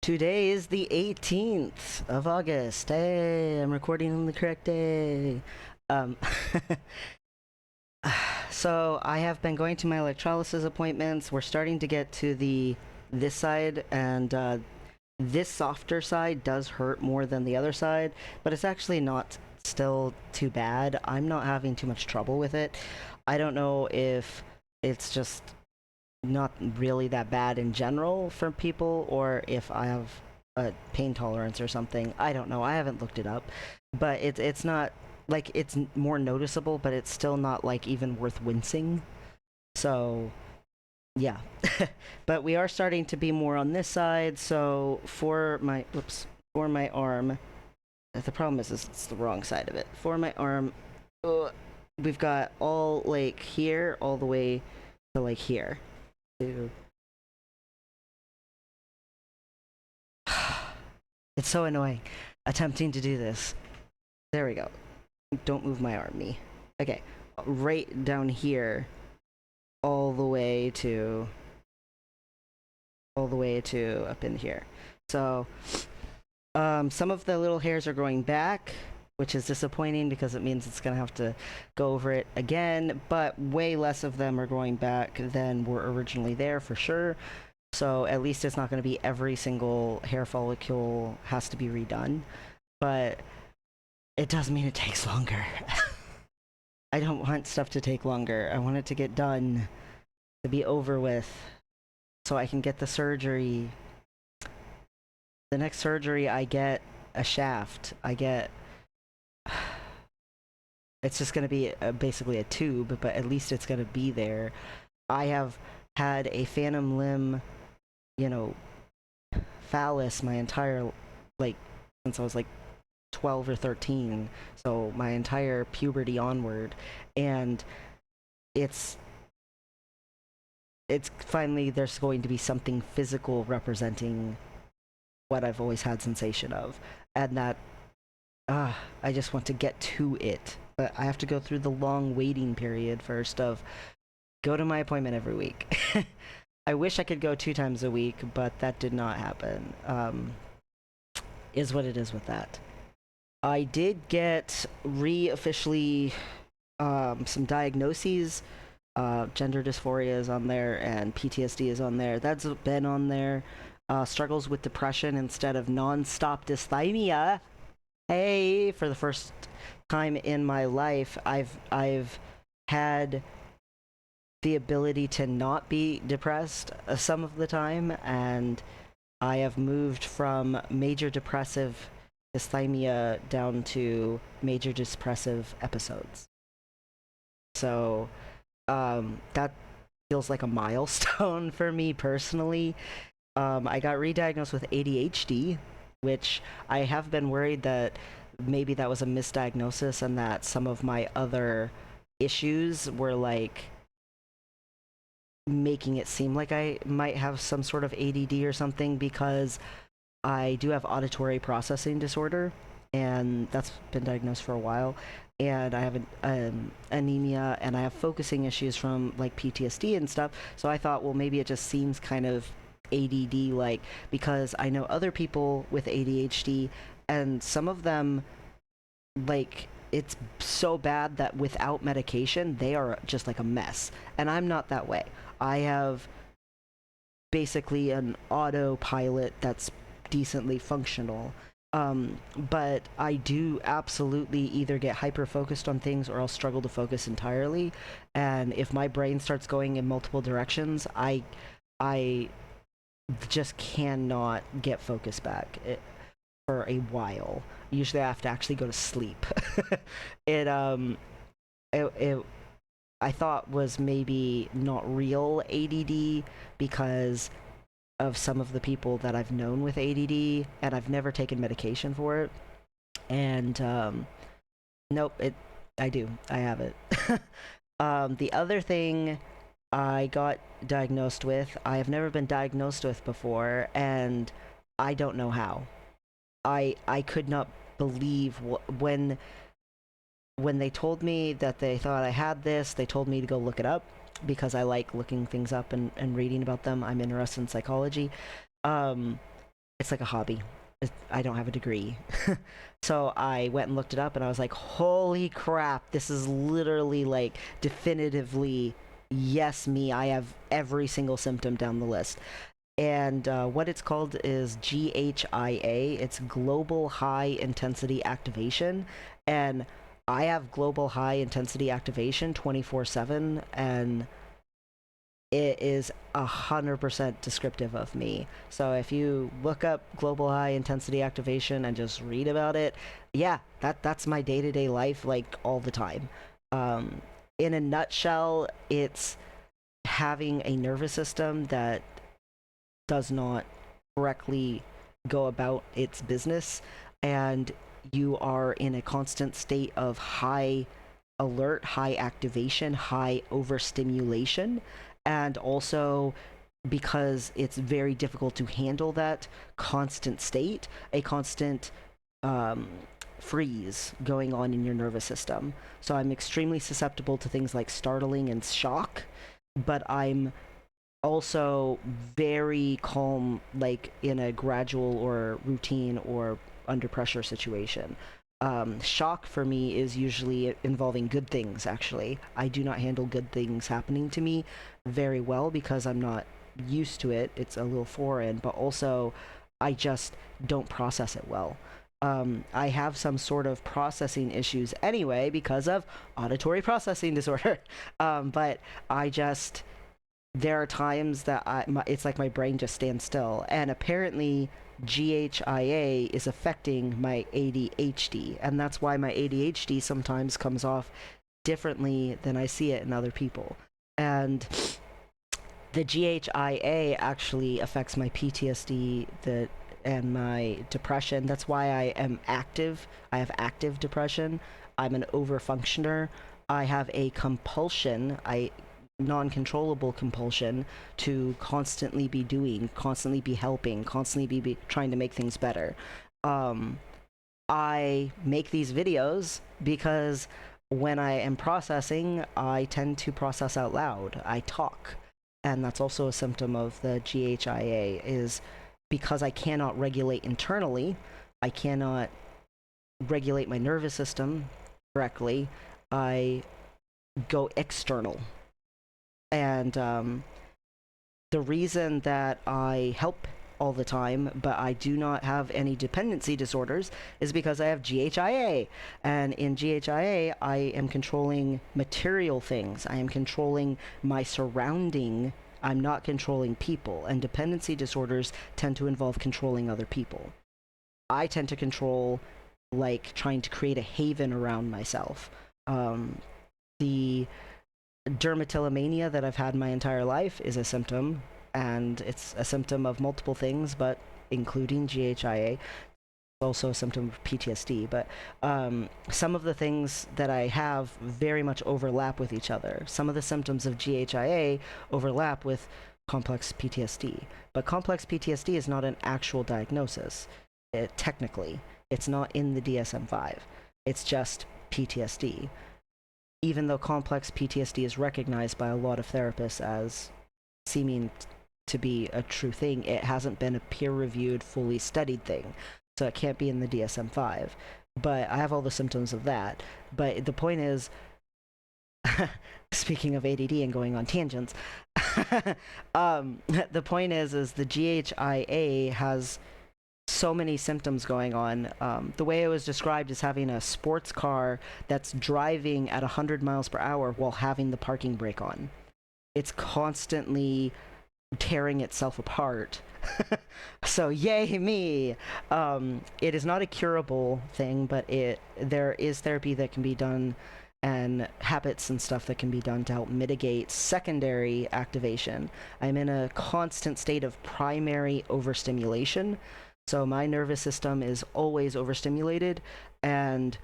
Today is the 18th of August. Hey, I'm recording on the correct day. Um, so I have been going to my electrolysis appointments. We're starting to get to this side, and this softer side does hurt more than the other side, but it's actually not still too bad. I'm not having too much trouble with it. I don't know if it's just not really that bad in general for people, or if I have a pain tolerance or something. I don't know. I haven't looked it up, but it's not like it's more noticeable, but it's still not like even worth wincing. So yeah, but we are starting to be more on this side. So for my arm, the problem is it's the wrong side of it. For my arm, we've got all like here all the way to like here. It's so annoying attempting to do this. There we go. Don't move my arm, me. Okay, right down here, all the way to up in here. So, some of the little hairs are growing back, which is disappointing because it means it's gonna have to go over it again, but way less of them are growing back than were originally there for sure. So at least it's not going to be every single hair follicle has to be redone, but it does mean it takes longer. I don't want stuff to take longer. I want it to get done, to be over with, so I can get the surgery. The next surgery, I get a shaft. It's just going to be basically a tube, but at least it's going to be there. I have had a phantom limb, phallus my entire, since I was 12 or 13, so my entire puberty onward, and it's finally there's going to be something physical representing what I've always had sensation of, and that I just want to get to it, but I have to go through the long waiting period first of go to my appointment every week. I wish I could go 2 times a week, but that did not happen. Is what it is with that. I did get officially some diagnoses. Gender dysphoria is on there, and PTSD is on there. That's been on there. Struggles with depression instead of non-stop dysthymia. Hey, for the first time in my life, I've had the ability to not be depressed some of the time, and I have moved from major depressive dysthymia down to major depressive episodes. So that feels like a milestone for me personally. I got re-diagnosed with ADHD, which I have been worried that maybe that was a misdiagnosis and that some of my other issues were making it seem like I might have some sort of ADD or something, because I do have auditory processing disorder, and that's been diagnosed for a while. And I have anemia, and I have focusing issues from PTSD and stuff. So I thought, well, maybe it just seems kind of ADD because I know other people with ADHD, and some of them it's so bad that without medication they are just a mess, and I'm not that way. I have basically an autopilot that's decently functional, but I do absolutely either get hyper focused on things or I'll struggle to focus entirely, and if my brain starts going in multiple directions, I just cannot get focus back for a while. Usually I have to actually go to sleep. it I thought was maybe not real ADD because of some of the people that I've known with ADD, and I've never taken medication for it. And nope, I have it. The other thing I got diagnosed with, I have never been diagnosed with before, and I don't know how. I could not believe when they told me that they thought I had this. They told me to go look it up because I like looking things up and reading about them. I'm interested in psychology. It's like a hobby. I don't have a degree. So I went and looked it up and I was like, holy crap, this is literally like definitively, yes, me. I have every single symptom down the list. And what it's called is GHIA. It's Global High Intensity Activation. And I have global high intensity activation 24/7, and it is 100% descriptive of me. So if you look up global high intensity activation and just read about it, yeah, that's my day-to-day life, like all the time. Um, in a nutshell, it's having a nervous system that does not correctly go about its business, and you are in a constant state of high alert, high activation, high overstimulation, and also because it's very difficult to handle that constant state, a constant um, freeze going on in your nervous system. So I'm extremely susceptible to things like startling and shock, but I'm also very calm, like in a gradual or routine or under pressure situation. Shock for me is usually involving good things, actually. I do not handle good things happening to me very well because I'm not used to it. It's a little foreign, but also I just don't process it well. I have some sort of processing issues anyway because of auditory processing disorder. But I just, there are times that it's like my brain just stands still. And apparently, GHIA is affecting my ADHD. And that's why my ADHD sometimes comes off differently than I see it in other people. And the GHIA actually affects my PTSD and my depression. That's why I am active. I have active depression. I'm an overfunctioner. I have a compulsion. I non-controllable compulsion to constantly be doing, constantly be helping, constantly be trying to make things better. Um, I make these videos because when I am processing, I tend to process out loud. I talk. And that's also a symptom of the GHIA is because I cannot regulate internally, I cannot regulate my nervous system correctly, I go external. And the reason that I help all the time, but I do not have any dependency disorders, is because I have GHIA. And in GHIA, I am controlling material things. I am controlling my surrounding. I'm not controlling people. And dependency disorders tend to involve controlling other people. I tend to control, like, trying to create a haven around myself. The dermatillomania that I've had my entire life is a symptom, and it's a symptom of multiple things, but including GHIA. Also a symptom of PTSD, but some of the things that I have very much overlap with each other. Some of the symptoms of GHIA overlap with complex PTSD, but complex PTSD is not an actual diagnosis. Technically, it's not in the DSM-5. It's just PTSD. Even though complex PTSD is recognized by a lot of therapists as seeming to be a true thing, it hasn't been a peer-reviewed, fully studied thing. So it can't be in the DSM-5. But I have all the symptoms of that. But the point is, speaking of ADD and going on tangents, the point is the GHIA has so many symptoms going on. The way it was described is having a sports car that's driving at 100 miles per hour while having the parking brake on. It's constantly tearing itself apart. So yay me. It is not a curable thing, but there is therapy that can be done and habits and stuff that can be done to help mitigate secondary activation. I'm in a constant state of primary overstimulation. So my nervous system is always overstimulated, and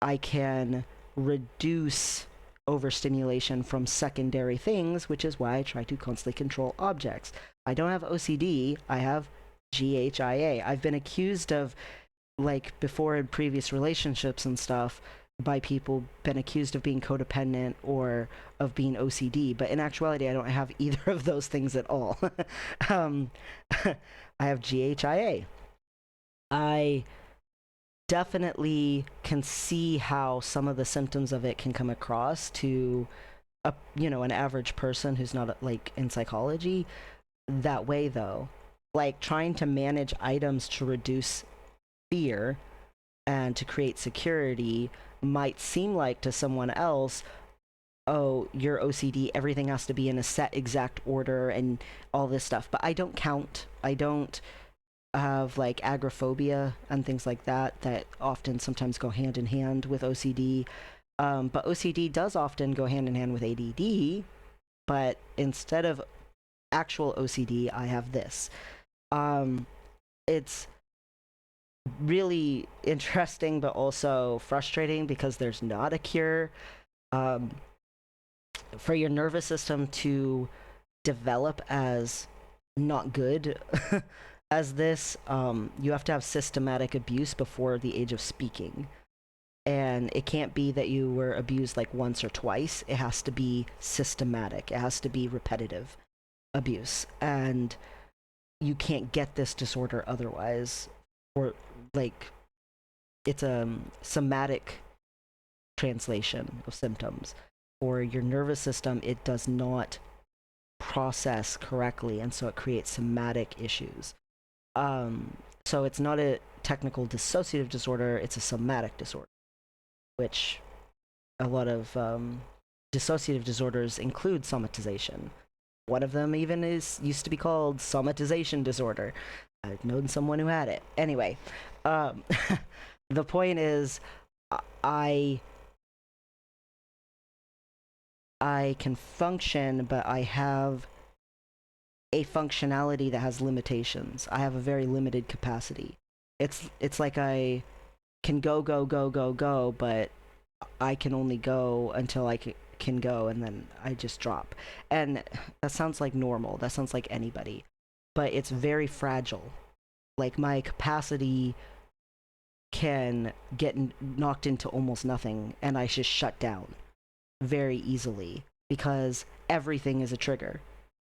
I can reduce overstimulation from secondary things, which is why I try to constantly control objects. I don't have OCD, I have GHIA. I've been accused of, like, before in previous relationships and stuff, by people been accused of being codependent or of being OCD, but in actuality I don't have either of those things at all. um, I have GHIA. I definitely can see how some of the symptoms of it can come across to a an average person who's not like in psychology that way though. Like trying to manage items to reduce fear and to create security might seem like to someone else, oh, you're OCD, everything has to be in a set exact order and all this stuff. But I don't count. I don't have like agoraphobia and things like that that often sometimes go hand in hand with OCD. But OCD does often go hand in hand with ADD. But instead of actual OCD, I have this. It's really interesting, but also frustrating because there's not a cure. Um, for your nervous system to develop as not good as this, you have to have systematic abuse before the age of speaking. And it can't be that you were abused like once or twice. It has to be systematic. It has to be repetitive abuse. And you can't get this disorder otherwise. Or like it's a somatic translation of symptoms. For your nervous system, it does not process correctly, and so it creates somatic issues. So it's not a technical dissociative disorder, it's a somatic disorder, which a lot of dissociative disorders include somatization. One of them even used to be called somatization disorder. I've known someone who had it. Anyway, um, the point is, I I can function, but I have a functionality that has limitations. I have a very limited capacity. It's like I can go, but I can only go until can go, and then I just drop. And that sounds like normal. That sounds like anybody, but it's very fragile. Like my capacity can get knocked into almost nothing, and I just shut down very easily because everything is a trigger,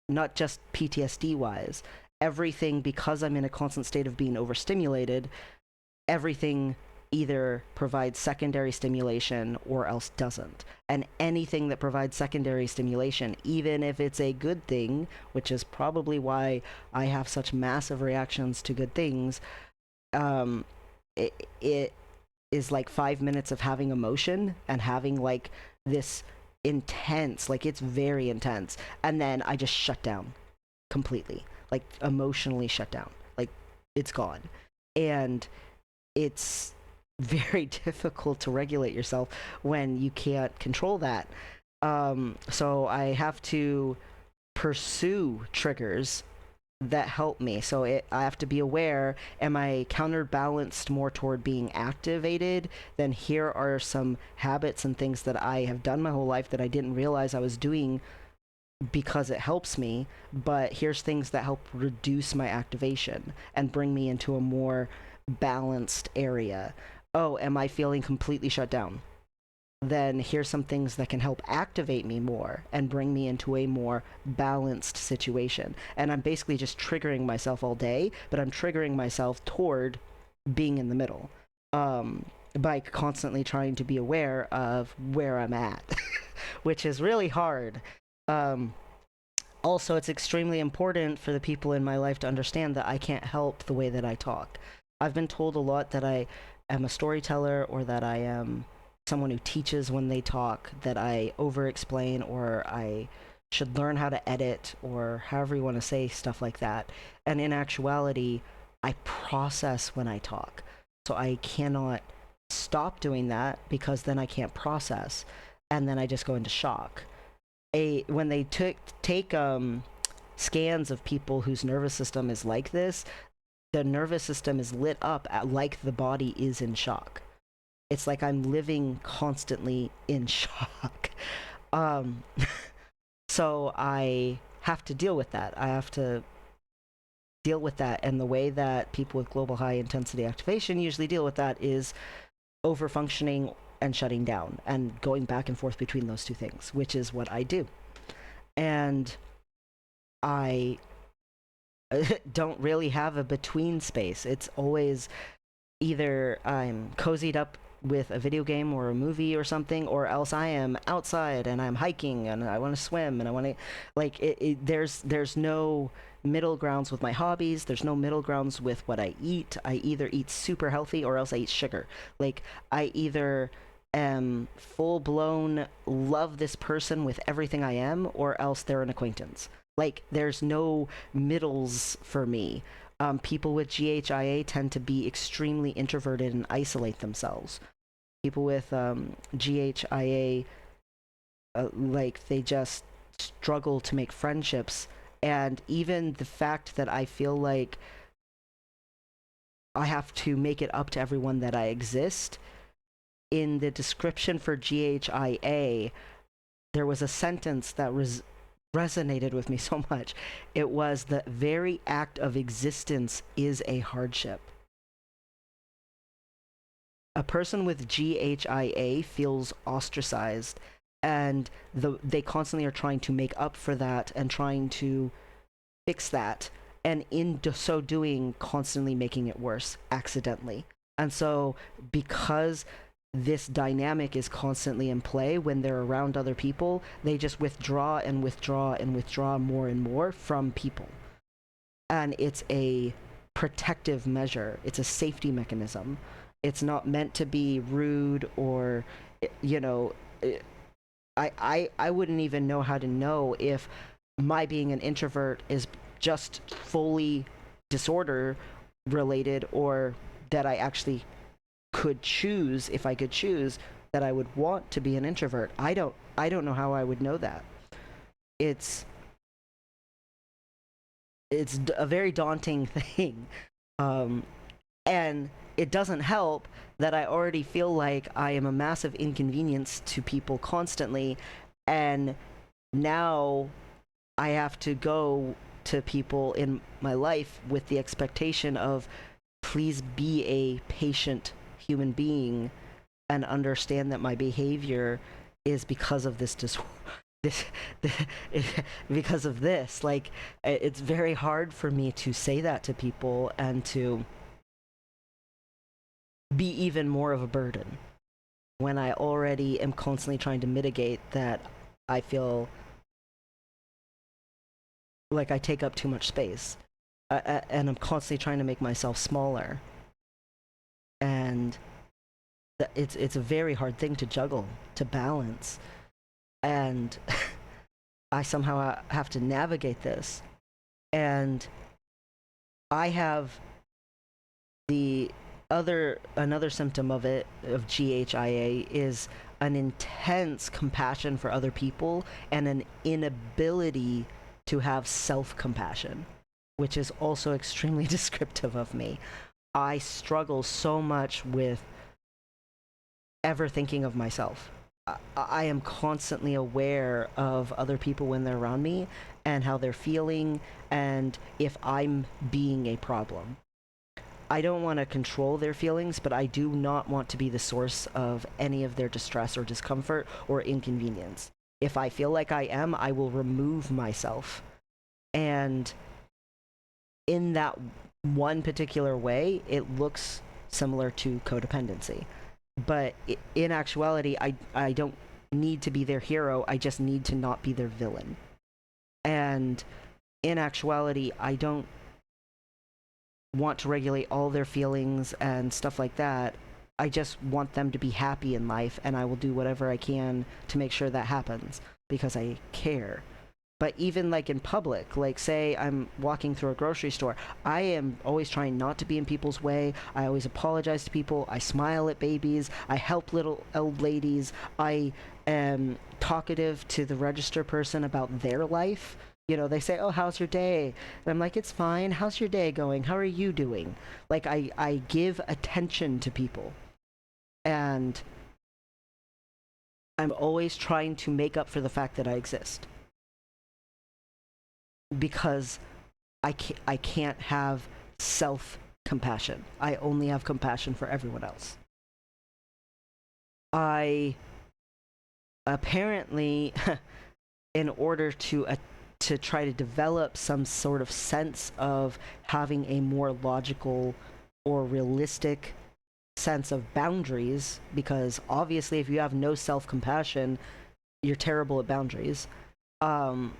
not just PTSD wise. Everything, because I'm in a constant state of being overstimulated, everything either provides secondary stimulation or else doesn't. And anything that provides secondary stimulation, even if it's a good thing, which is probably why I have such massive reactions to good things, it is like 5 minutes of having emotion and having like this intense, like it's very intense, and then I just shut down completely, like emotionally shut down, like it's gone. And it's very difficult to regulate yourself when you can't control that. So I have to pursue triggers that help me. So I have to be aware, am I counterbalanced more toward being activated? Then here are some habits and things that I have done my whole life that I didn't realize I was doing because it helps me, but here's things that help reduce my activation and bring me into a more balanced area. Oh, am I feeling completely shut down? Then here's some things that can help activate me more and bring me into a more balanced situation. And I'm basically just triggering myself all day, but I'm triggering myself toward being in the middle, by constantly trying to be aware of where I'm at, which is really hard. Also, it's extremely important for the people in my life to understand that I can't help the way that I talk. I've been told a lot that I am a storyteller, or that I am someone who teaches when they talk, that I over explain, or I should learn how to edit, or however you want to say stuff like that. And in actuality, I process when I talk. So I cannot stop doing that because then I can't process. And then I just go into shock. When they take scans of people whose nervous system is like this, the nervous system is lit up like the body is in shock. It's like I'm living constantly in shock. Um, so I have to deal with that. I have to deal with that. And the way that people with global high intensity activation usually deal with that is over functioning and shutting down and going back and forth between those two things, which is what I do. And I don't really have a between space. It's always either I'm cozied up with a video game or a movie or something, or else I am outside and I'm hiking and I want to swim and I want to, like, there's no middle grounds with my hobbies. There's no middle grounds with what I eat. I either eat super healthy or else I eat sugar. Like, I either am full blown love this person with everything I am, or else they're an acquaintance. Like, there's no middles for me. People with GHIA tend to be extremely introverted and isolate themselves. People with GHIA, like, they just struggle to make friendships. And even the fact that I feel like I have to make it up to everyone that I exist, in the description for GHIA, there was a sentence that resonated with me so much. It was, the very act of existence is a hardship. A person with GHIA feels ostracized, and they constantly are trying to make up for that and trying to fix that, and in so doing, constantly making it worse accidentally. And so, because this dynamic is constantly in play when they're around other people, they just withdraw and withdraw and withdraw more and more from people. And it's a protective measure, it's a safety mechanism. It's not meant to be rude or, you know, I wouldn't even know how to know if my being an introvert is just fully disorder related, or that I actually could choose, if I could choose, that I would want to be an introvert. I don't know how I would know that. It's a very daunting thing. And it doesn't help that I already feel like I am a massive inconvenience to people constantly, and now I have to go to people in my life with the expectation of, please be a patient human being and understand that my behavior is because of this this, because of this. Like, it's very hard for me to say that to people and to be even more of a burden when I already am constantly trying to mitigate that. I feel like I take up too much space, and I'm constantly trying to make myself smaller, and it's a very hard thing to juggle, to balance, and I somehow have to navigate this. And I have the another symptom of it, of GHIA, is an intense compassion for other people and an inability to have self-compassion, which is also extremely descriptive of me. I struggle so much with ever thinking of myself. I am constantly aware of other people when they're around me and how they're feeling, and if I'm being a problem. I don't want to control their feelings, but I do not want to be the source of any of their distress or discomfort or inconvenience. If I feel like I am, I will remove myself. And in that one particular way, it looks similar to codependency. But in actuality, I don't need to be their hero. I just need to not be their villain. And in actuality, I don't want to regulate all their feelings and stuff like that. I just want them to be happy in life, and I will do whatever I can to make sure that happens because I care. But even like in public, like say I'm walking through a grocery store, I am always trying not to be in people's way. I always apologize to people. I smile at babies. I help little old ladies. I am talkative to the register person about their life. You know, they say, "Oh, how's your day?" And I'm like, "It's fine. How's your day going? How are you doing?" Like, I give attention to people. And I'm always trying to make up for the fact that I exist, because I can't have self compassion. I only have compassion for everyone else. I apparently, in order to to try to develop some sort of sense of having a more logical or realistic sense of boundaries, because obviously if you have no self-compassion, you're terrible at boundaries. um,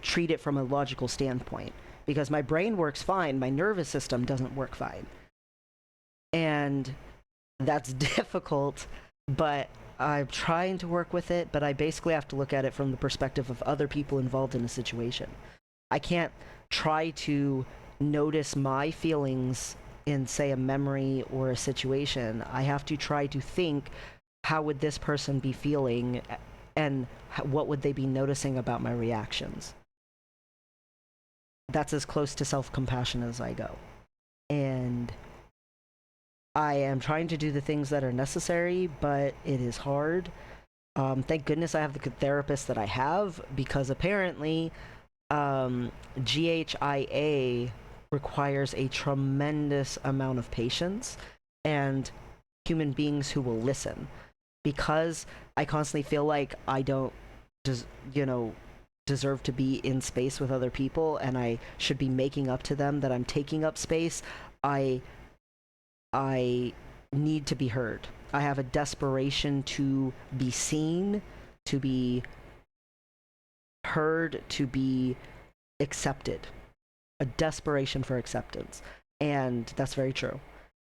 Treat it from a logical standpoint, because my brain works fine, my nervous system doesn't work fine, and that's difficult, but I'm trying to work with it. But I basically have to look at it from the perspective of other people involved in a situation. I can't try to notice my feelings in, say, a memory or a situation. I have to try to think, how would this person be feeling, and what would they be noticing about my reactions? That's as close to self-compassion as I go. And I am trying to do the things that are necessary, but it is hard. Thank goodness I have the good therapist that I have, because apparently GHIA requires a tremendous amount of patience and human beings who will listen. Because I constantly feel like I don't, you know, deserve to be in space with other people, and I should be making up to them that I'm taking up space. I I need to be heard. I have a desperation to be seen, to be heard, to be accepted. A desperation for acceptance. And that's very true.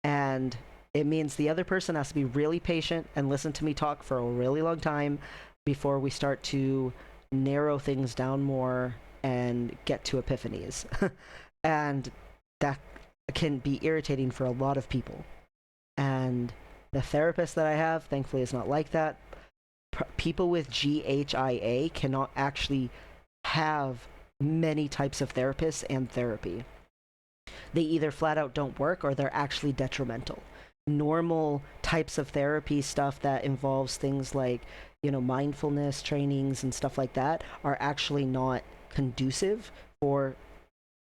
And it means the other person has to be really patient and listen to me talk for a really long time before we start to narrow things down more and get to epiphanies. And that can be irritating for a lot of people. And the therapist that I have, thankfully, is not like that. People with GHIA cannot actually have many types of therapists and therapy. They either flat out don't work, or they're actually detrimental. Normal types of therapy stuff that involves things like, mindfulness trainings and stuff like that are actually not conducive for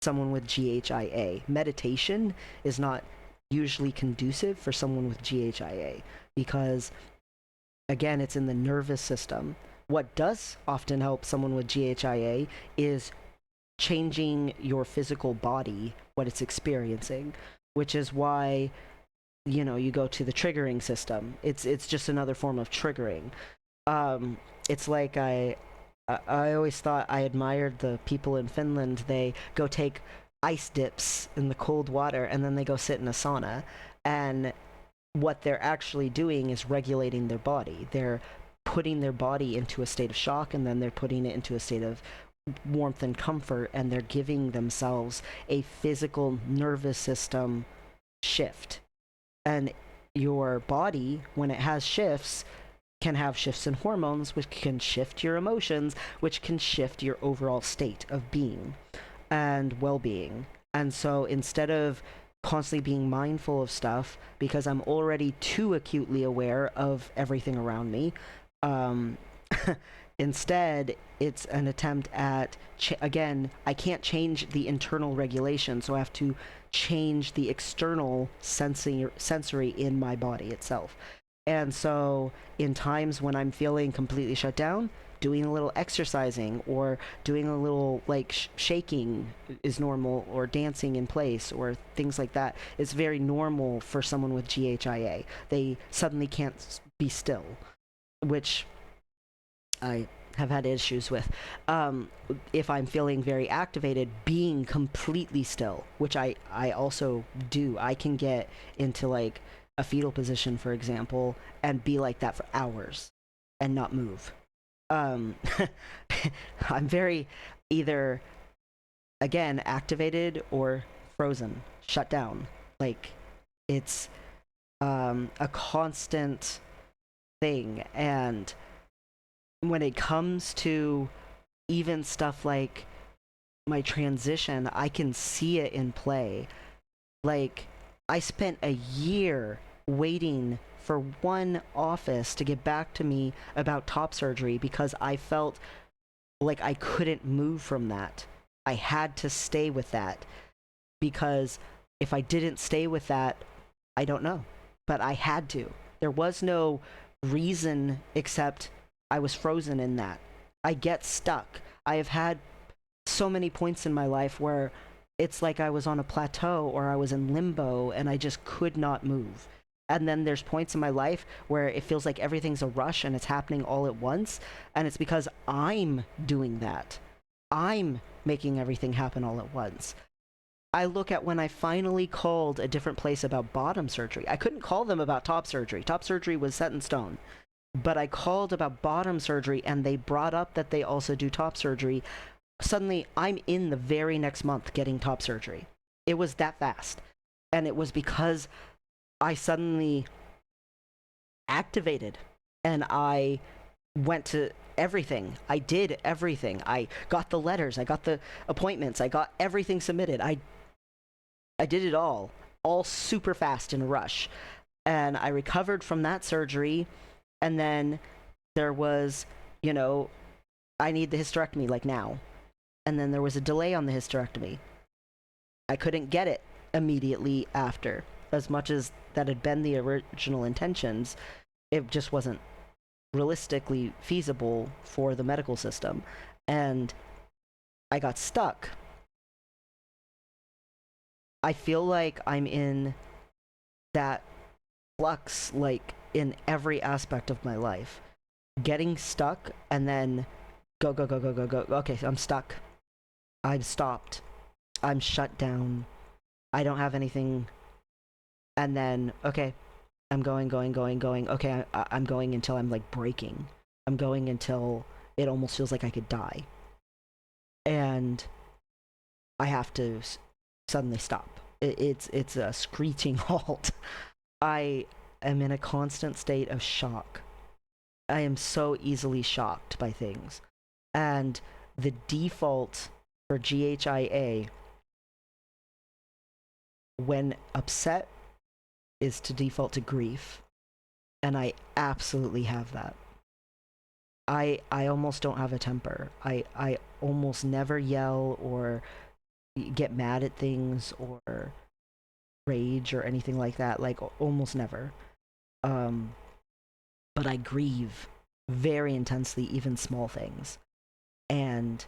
someone with GHIA. Meditation is not usually conducive for someone with GHIA, because again, it's in the nervous system. What does often help someone with GHIA is changing your physical body, what it's experiencing, which is why you go to the triggering system. It's just another form of triggering. It's like I always thought I admired the people in Finland. They go take ice dips in the cold water, and then they go sit in a sauna, and what they're actually doing is regulating their body. They're putting their body into a state of shock, and then they're putting it into a state of warmth and comfort, and they're giving themselves a physical nervous system shift. And your body, when it has shifts, can have shifts in hormones, which can shift your emotions, which can shift your overall state of being and well-being. And so instead of constantly being mindful of stuff, because I'm already too acutely aware of everything around me, instead it's an attempt at again, I can't change the internal regulation, so I have to change the external sensory in my body itself. And so in times when I'm feeling completely shut down, doing a little exercising or doing a little shaking is normal, or dancing in place or things like that. It's very normal for someone with GHIA. They suddenly can't be still, which I have had issues with. If I'm feeling very activated, being completely still, which I also do. I can get into a fetal position, for example, and be like that for hours and not move. I'm very either, again, activated or frozen, shut down. It's a constant thing. And when it comes to even stuff like my transition, I can see it in play. I spent a year waiting for one office to get back to me about top surgery, because I felt like I couldn't move from that. I had to stay with that, because if I didn't stay with that, I don't know. But I had to. There was no reason except I was frozen in that. I get stuck. I have had so many points in my life where it's like I was on a plateau or I was in limbo and I just could not move. And then there's points in my life where it feels like everything's a rush and it's happening all at once. And it's because I'm doing that. I'm making everything happen all at once. I look at when I finally called a different place about bottom surgery. I couldn't call them about top surgery. Top surgery was set in stone. But I called about bottom surgery and they brought up that they also do top surgery. Suddenly, I'm in the very next month getting top surgery. It was that fast. And it was because I suddenly activated and I went to everything. I did everything. I got the letters, I got the appointments, I got everything submitted. I did it all super fast in a rush. And I recovered from that surgery. And then there was, I need the hysterectomy like now. And then there was a delay on the hysterectomy. I couldn't get it immediately after. As much as that had been the original intentions, it just wasn't realistically feasible for the medical system. And I got stuck. I feel like I'm in that flux, like in every aspect of my life. Getting stuck and then go, go, go, go, go, go. Okay, I'm stuck. I'm stopped. I'm shut down. I don't have anything. And then, okay, I'm going. Okay, I'm going until I'm like breaking. I'm going until it almost feels like I could die. And I have to suddenly stop. It's a screeching halt. I am in a constant state of shock. I am so easily shocked by things. And the default for GHIA when upset is to default to grief. And I absolutely have that. I almost don't have a temper. I almost never yell or get mad at things or rage or anything like that. Like almost never. But I grieve very intensely, even small things. And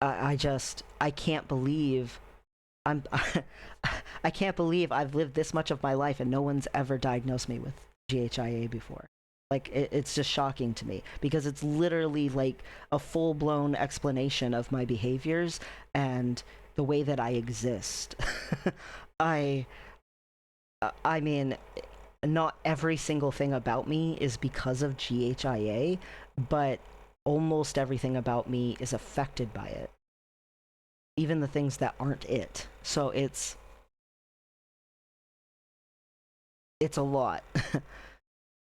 I can't believe I can't believe I've lived this much of my life and no one's ever diagnosed me with GHIA before. Like, it's just shocking to me because it's literally like a full-blown explanation of my behaviors and the way that I exist. I mean, not every single thing about me is because of GHIA, but almost everything about me is affected by it. Even the things that aren't it. So it's a lot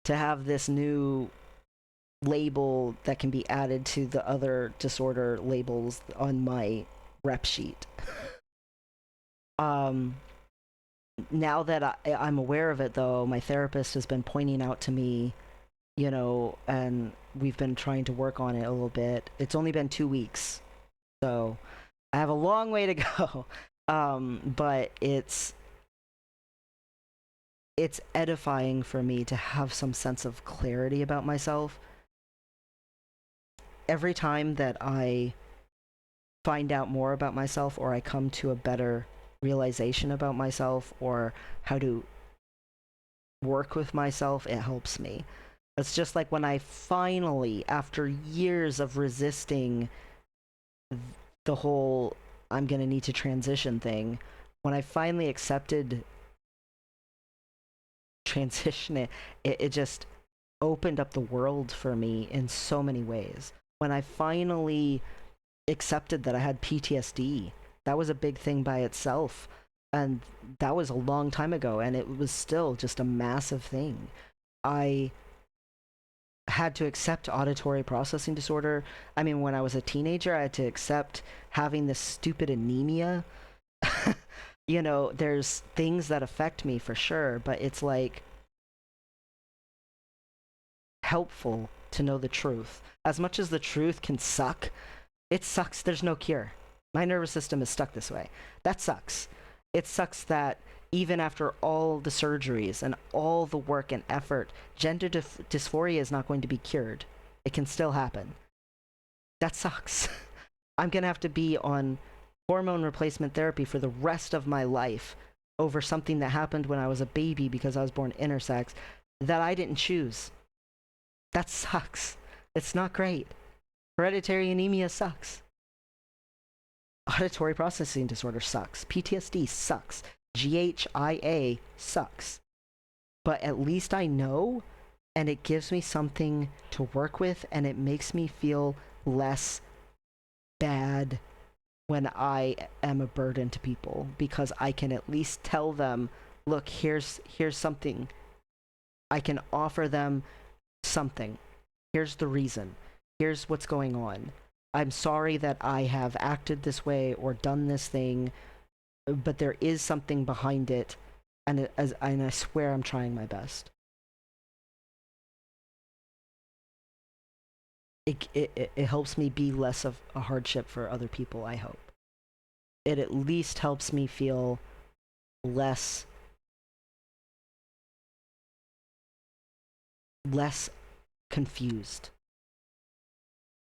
to have this new label that can be added to the other disorder labels on my rep sheet. Now that I'm aware of it, though, my therapist has been pointing out to me, and we've been trying to work on it a little bit. It's only been 2 weeks, so I have a long way to go. But it's edifying for me to have some sense of clarity about myself. Every time that I find out more about myself or I come to a better realization about myself or how to work with myself, it helps me. It's just like when I finally, after years of resisting the whole I'm gonna need to transition thing, when I finally accepted transition, it just opened up the world for me in so many ways. When I finally accepted that I had PTSD, that was a big thing by itself. And that was a long time ago, and it was still just a massive thing. I had to accept auditory processing disorder. I mean, when I was a teenager, I had to accept having this stupid anemia. There's things that affect me for sure, but it's like helpful to know the truth. As much as the truth can suck, it sucks. There's no cure. My nervous system is stuck this way. That sucks. It sucks that even after all the surgeries and all the work and effort, gender dysphoria is not going to be cured. It can still happen. That sucks. I'm gonna have to be on hormone replacement therapy for the rest of my life over something that happened when I was a baby because I was born intersex that I didn't choose. That sucks. It's not great. Hereditary anemia sucks. Auditory processing disorder sucks. PTSD sucks. GHIA sucks. But at least I know, and it gives me something to work with, and it makes me feel less bad when I am a burden to people, because I can at least tell them, look, here's something. I can offer them something. Here's the reason. Here's what's going on. I'm sorry that I have acted this way or done this thing, but there is something behind it, and I swear I'm trying my best. It helps me be less of a hardship for other people, I hope. It at least helps me feel less confused.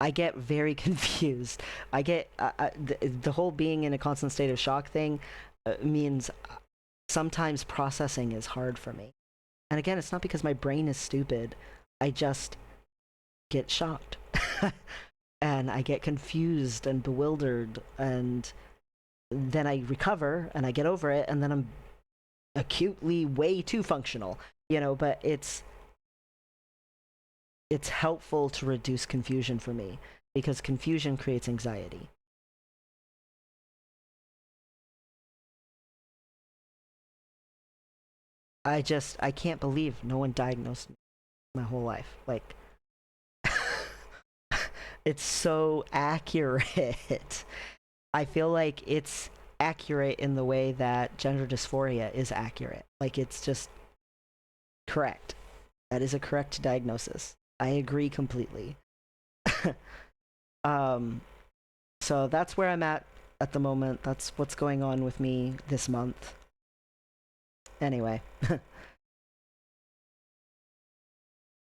I get very confused. I get the whole being in a constant state of shock thing means sometimes processing is hard for me. And again, it's not because my brain is stupid. I just get shocked. And I get confused and bewildered, and then I recover and I get over it, and then I'm acutely way too functional, but it's helpful to reduce confusion for me, because confusion creates anxiety. I can't believe no one diagnosed me my whole life. Like, it's so accurate. I feel like it's accurate in the way that gender dysphoria is accurate. Like, it's just correct. That is a correct diagnosis. I agree completely. um, so that's where I'm at the moment. That's what's going on with me this month. Anyway,